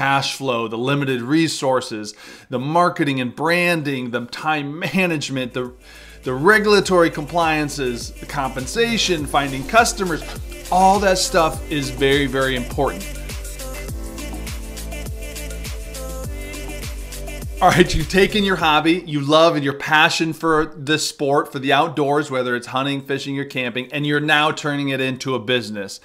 cash flow, the limited resources, the marketing and branding, the time management, the regulatory compliances, the compensation, finding customers, all that stuff is very, very important. All right, you've taken your hobby, you love and your passion for this sport, for the outdoors, whether it's hunting, fishing, or camping, and you're now turning it into a business.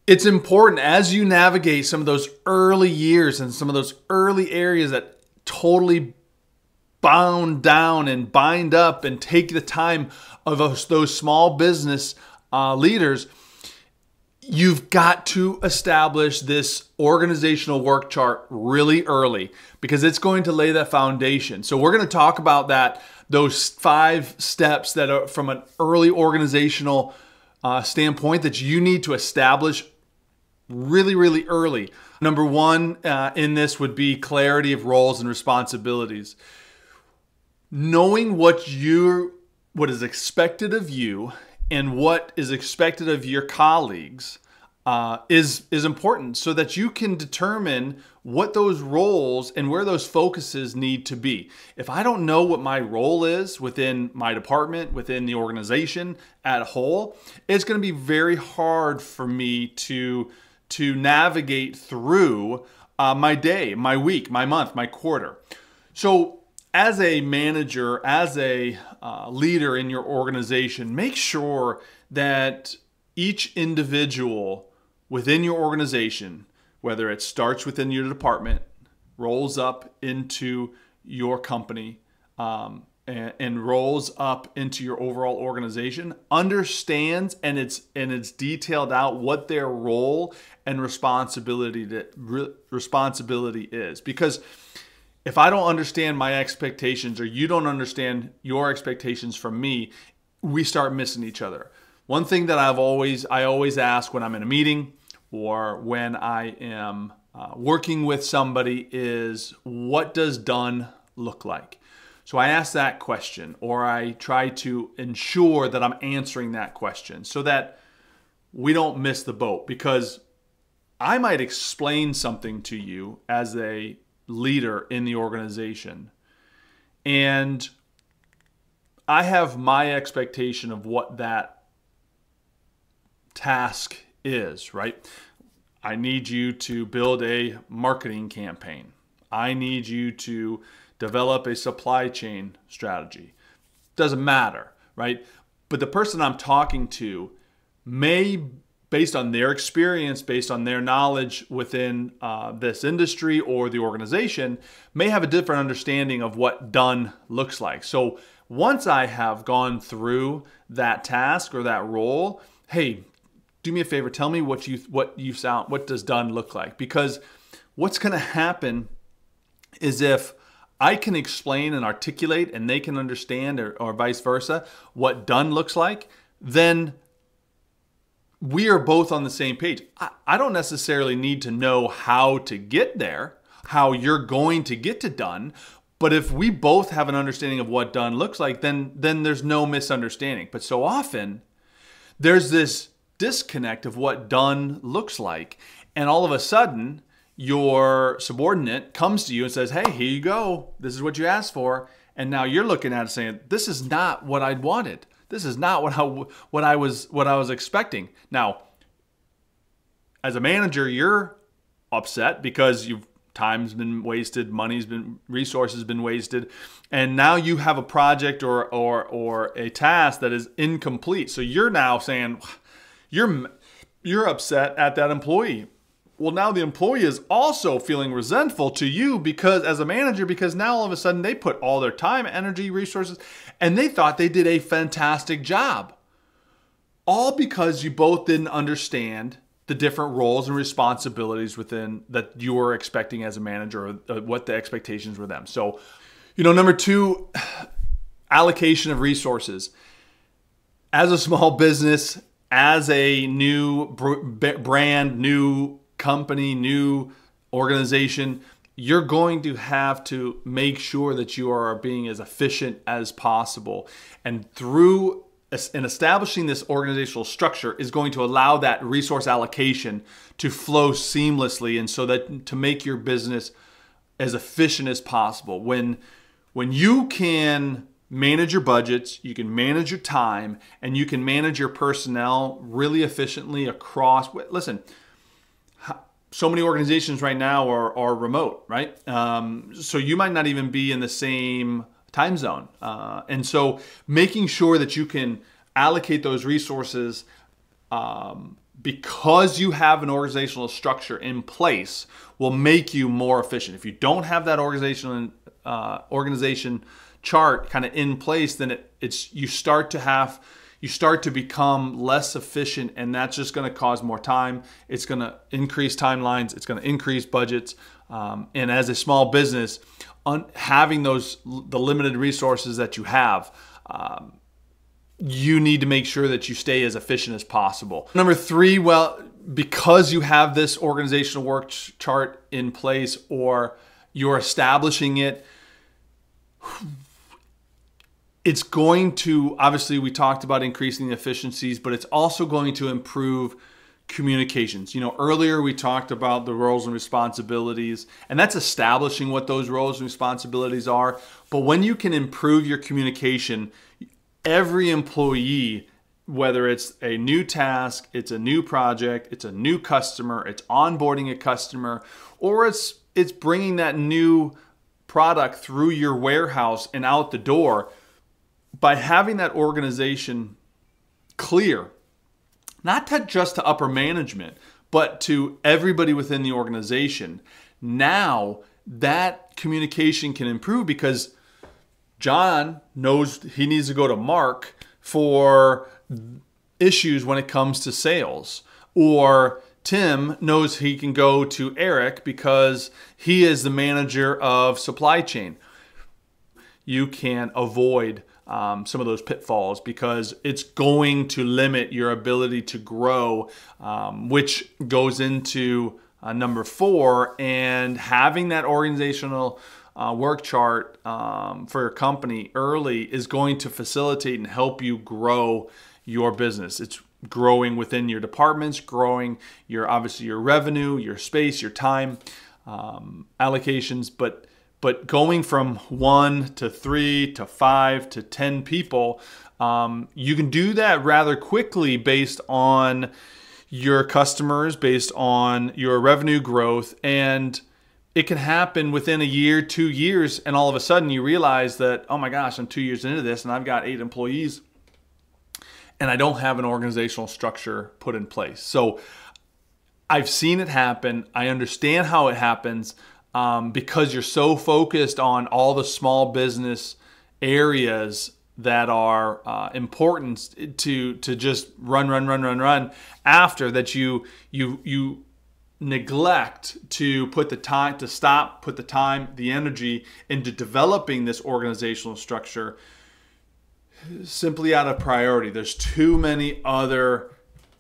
It's important as you navigate some of those early years and some of those early areas that totally bound down and bind up and take the time of those small business leaders. You've got to establish this organizational work chart really early because it's going to lay that foundation. So we're going to talk about those 5 steps that are from an early organizational standpoint that you need to establish really, really early. Number 1 in this would be clarity of roles and responsibilities. Knowing what is expected of you and what is expected of your colleagues is important so that you can determine what those roles and where those focuses need to be. If I don't know what my role is within my department, within the organization as a whole, it's going to be very hard for me to navigate through my day, my week, my month, my quarter. So as a manager, as a leader in your organization, make sure that each individual within your organization, whether it starts within your department, rolls up into your company, and rolls up into your overall organization, understands and it's detailed out what their role and responsibility is. Because if I don't understand my expectations or you don't understand your expectations from me, we start missing each other. One thing that I always ask when I'm in a meeting or when I am working with somebody is, what does done look like? So I ask that question, or I try to ensure that I'm answering that question so that we don't miss the boat, because I might explain something to you as a leader in the organization, and I have my expectation of what that task is, right? I need you to build a marketing campaign. I need you to develop a supply chain strategy. Doesn't matter, right? But the person I'm talking to may, based on their experience, based on their knowledge within this industry or the organization, may have a different understanding of what done looks like. So once I have gone through that task or that role, hey, do me a favor, tell me what does done look like? Because what's going to happen is, if I can explain and articulate and they can understand, or vice versa, what done looks like, then we are both on the same page. I don't necessarily need to know how to get there, how you're going to get to done. But if we both have an understanding of what done looks like, then there's no misunderstanding. But so often there's this disconnect of what done looks like. And all of a sudden, your subordinate comes to you and says, hey, here you go. This is what you asked for. And now you're looking at it saying, this is not what I'd wanted. This is not what I was expecting. Now, as a manager, you're upset because time's been wasted, resources been wasted, and now you have a project or a task that is incomplete. So you're now saying you're upset at that employee. Well, now the employee is also feeling resentful to you as a manager, because now all of a sudden they put all their time, energy, resources, and they thought they did a fantastic job. All because you both didn't understand the different roles and responsibilities that you were expecting as a manager, or what the expectations were them. So, number 2, allocation of resources. As a small business, as a new brand, new company, new organization, you're going to have to make sure that you are being as efficient as possible. And through and establishing this organizational structure is going to allow that resource allocation to flow seamlessly, and so that to make your business as efficient as possible. When you can manage your budgets, you can manage your time, and you can manage your personnel really efficiently across, listen, so many organizations right now are remote, right? So you might not even be in the same time zone. And so making sure that you can allocate those resources because you have an organizational structure in place will make you more efficient. If you don't have that organization chart kind of in place, then you start to become less efficient, and that's just going to cause more time. It's going to increase timelines. It's going to increase budgets. And as a small business, having the limited resources that you have, you need to make sure that you stay as efficient as possible. Number 3, well, because you have this organizational work chart in place, or you're establishing it, it's going to, obviously we talked about increasing the efficiencies, but it's also going to improve communications. Earlier we talked about the roles and responsibilities, and that's establishing what those roles and responsibilities are. But when you can improve your communication, every employee, whether it's a new task, it's a new project, it's a new customer, it's onboarding a customer, or it's bringing that new product through your warehouse and out the door, by having that organization clear, not just to upper management, but to everybody within the organization, now that communication can improve, because John knows he needs to go to Mark for issues when it comes to sales, or Tim knows he can go to Eric because he is the manager of supply chain. You can avoid some of those pitfalls, because it's going to limit your ability to grow, which goes into number 4, and having that organizational work chart for your company early is going to facilitate and help you grow your business. It's growing within your departments, growing obviously your revenue, your space, your time allocations, but going from 1 to 3 to 5 to 10 people, you can do that rather quickly based on your customers, based on your revenue growth, and it can happen within a year, 2 years, and all of a sudden you realize that, oh my gosh, I'm 2 years into this and I've got 8 employees and I don't have an organizational structure put in place. So I've seen it happen. I understand how it happens. Because you're so focused on all the small business areas that are important to just run after that, you neglect to put the time, the energy into developing this organizational structure simply out of priority. There's too many other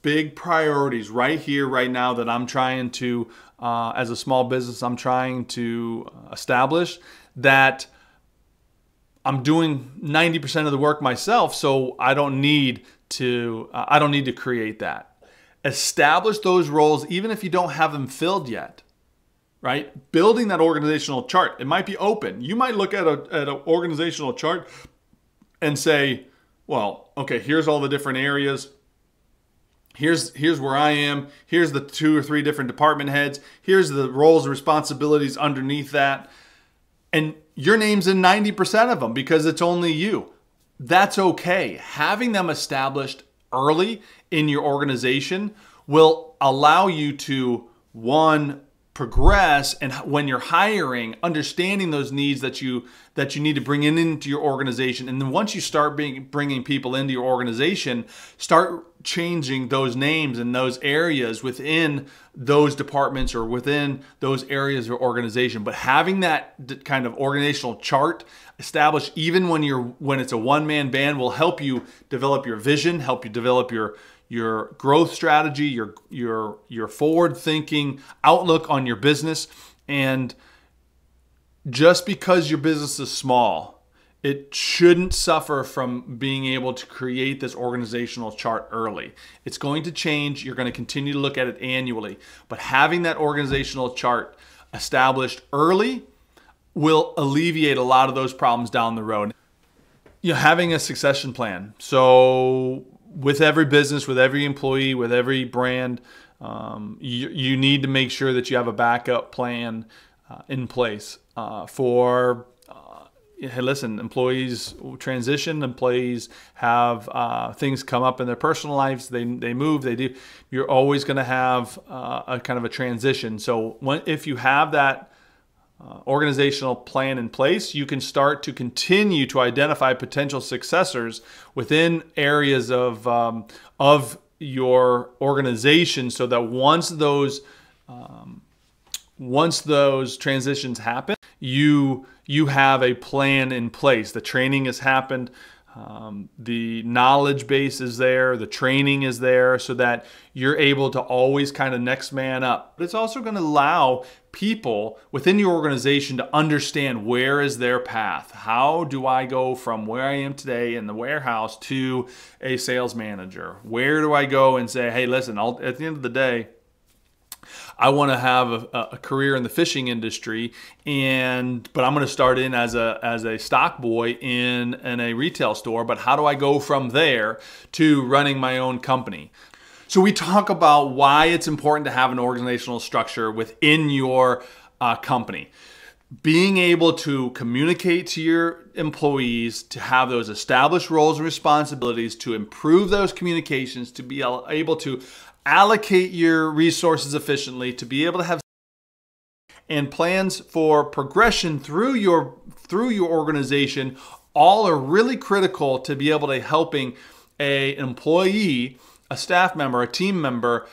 big priorities right here, right now, that I'm trying to, as a small business, I'm trying to establish, that I'm doing 90% of the work myself, so I don't need to create that. Establish those roles, even if you don't have them filled yet, right? Building that organizational chart, it might be open. You might look at an organizational chart and say, well, okay, here's all the different areas. Here's where I am. Here's the 2 or 3 different department heads. Here's the roles and responsibilities underneath that. And your name's in 90% of them because it's only you. That's okay. Having them established early in your organization will allow you to, 1, progress, and when you're hiring, understanding those needs that you need to bring into your organization. And then once you start bringing people into your organization, start changing those names and those areas within those departments or within those areas of organization. But having that kind of organizational chart established, even when it's a one-man band, will help you develop your vision, help you develop your growth strategy, your forward-thinking outlook on your business. And just because your business is small, it shouldn't suffer from being able to create this organizational chart early. It's going to change. You're going to continue to look at it annually. But having that organizational chart established early will alleviate a lot of those problems down the road. Having a succession plan. So with every business, with every employee, with every brand, you need to make sure that you have a backup plan in place for, hey, listen, employees transition, employees have things come up in their personal lives, they move, they do. You're always going to have a kind of a transition. So if you have that organizational plan in place, you can start to continue to identify potential successors within areas of your organization, so that once those transitions happen, you have a plan in place. The training has happened. The knowledge base is there, the training is there, so that you're able to always kind of next man up. But it's also going to allow people within your organization to understand where is their path. How do I go from where I am today in the warehouse to a sales manager? Where do I go and say, hey, listen, at the end of the day, I want to have a career in the fishing industry, but I'm going to start in as a stock boy in a retail store. But how do I go from there to running my own company? So we talk about why it's important to have an organizational structure within your company. Being able to communicate to your employees, to have those established roles and responsibilities, to improve those communications, to be able to allocate your resources efficiently, to be able to have and plans for progression through your organization, all are really critical to be able to helping an employee, a staff member, a team member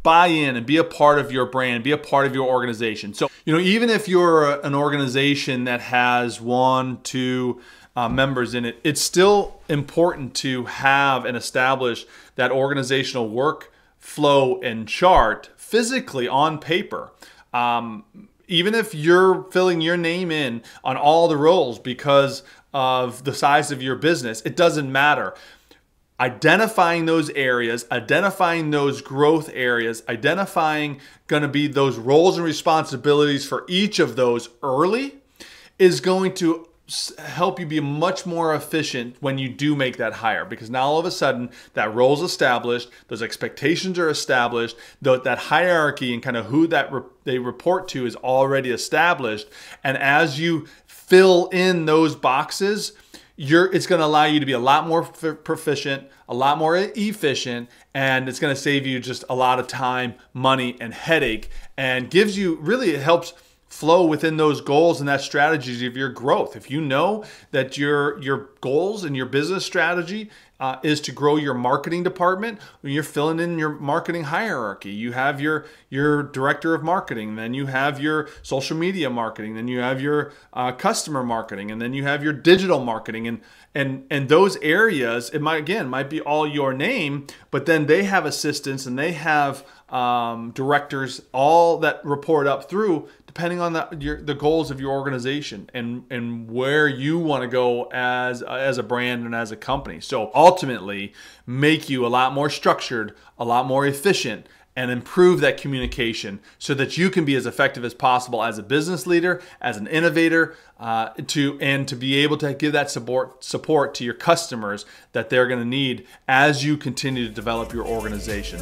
buy in and be a part of your brand, be a part of your organization. So, even if you're an organization that has 1, 2 members in it, it's still important to have and establish that organizational workflow and chart physically on paper. Even if you're filling your name in on all the roles because of the size of your business, it doesn't matter. Identifying those areas, identifying those growth areas, identifying going to be those roles and responsibilities for each of those early is going to help you be much more efficient when you do make that hire, because now all of a sudden that role's established, those expectations are established, that hierarchy and kind of who they report to is already established. And as you fill in those boxes, it's going to allow you to be a lot more proficient, a lot more efficient, and it's going to save you just a lot of time, money, and headache, and gives you, really, it helps flow within those goals and that strategies of your growth. If you know that your goals and your business strategy is to grow your marketing department, when you're filling in your marketing hierarchy, you have your director of marketing, then you have your social media marketing, then you have your customer marketing, and then you have your digital marketing, and those areas, it might be all your name, but then they have assistants and they have directors, all that report up through, depending on the goals of your organization and where you want to go as a brand and as a company. So ultimately, make you a lot more structured, a lot more efficient, and improve that communication so that you can be as effective as possible as a business leader, as an innovator, to be able to give that support to your customers that they're going to need as you continue to develop your organization.